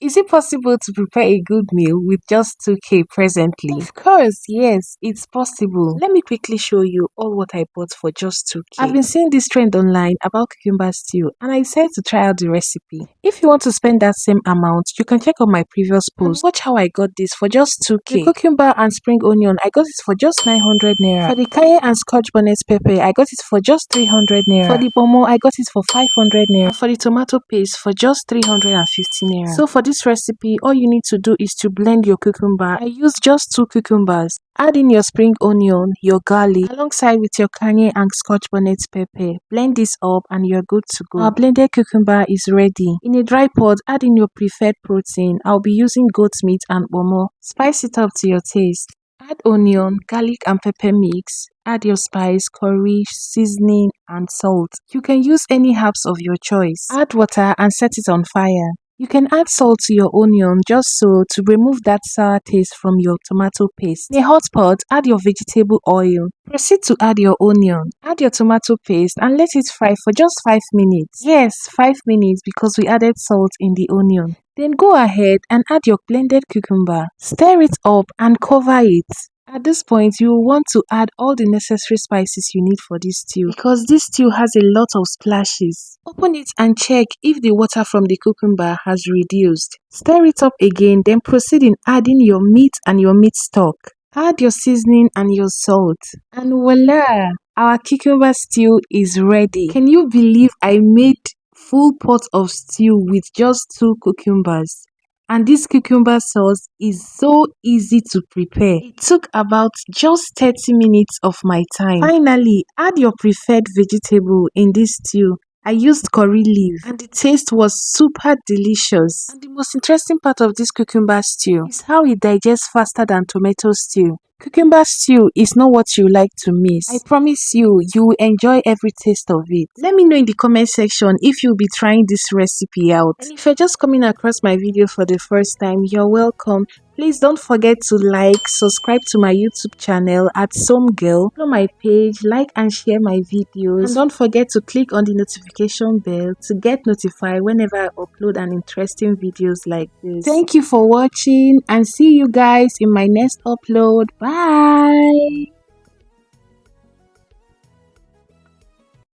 Is it possible to prepare a good meal with just 2k presently? Of course, yes, it's possible. Let me quickly show you all what I bought for just 2k. I've been seeing this trend online about cucumber stew and I decided to try out the recipe. If you want to spend that same amount, you can check out my previous post. Watch how I got this for just 2k. The cucumber and spring onion, I got it for just 900 naira. For the cayenne and scotch bonnet pepper, I got it for just 300 naira. For the pomo, I got it for 500 naira. And for the tomato paste, for just 350 naira. So for this recipe, all you need to do is to blend your cucumber. I used just 2 cucumbers. Add in your spring onion, your garlic, alongside with your cayenne and scotch bonnet pepper. Blend this up and you're good to go. Our blended cucumber is ready. In a dry pot, add in your preferred protein. I'll be using goat meat and pomo. Spice it up to your taste. Add onion, garlic and pepper mix. Add your spice, curry, seasoning and salt. You can use any herbs of your choice. Add water and set it on fire. You can add salt to your onion just so to remove that sour taste from your tomato paste. In a hot pot, add your vegetable oil. Proceed to add your onion. Add your tomato paste and let it fry for just 5 minutes. Yes, 5 minutes because we added salt in the onion. Then go ahead and add your blended cucumber. Stir it up and cover it. At this point, you will want to add all the necessary spices you need for this stew because this stew has a lot of splashes. Open it and check if the water from the cucumber has reduced. Stir it up again, then proceed in adding your meat and your meat stock. Add your seasoning and your salt. And voila! Our cucumber stew is ready. Can you believe I made full pot of stew with just 2 cucumbers? And this cucumber sauce is so easy to prepare. It took about just 30 minutes of my time. Finally, add your preferred vegetable in this stew. I used curry leaf and the taste was super delicious. And the most interesting part of this cucumber stew is how it digests faster than tomato stew. Cucumber stew is not what you like to miss. I promise you, you will enjoy every taste of it. Let me know in the comment section if you'll be trying this recipe out. And if you're just coming across my video for the first time, you're welcome. Please don't forget to like, subscribe to my YouTube channel at SomeGirl, follow my page, like and share my videos. And don't forget to click on the notification bell to get notified whenever I upload an interesting videos like this. Thank you for watching and see you guys in my next upload. Bye!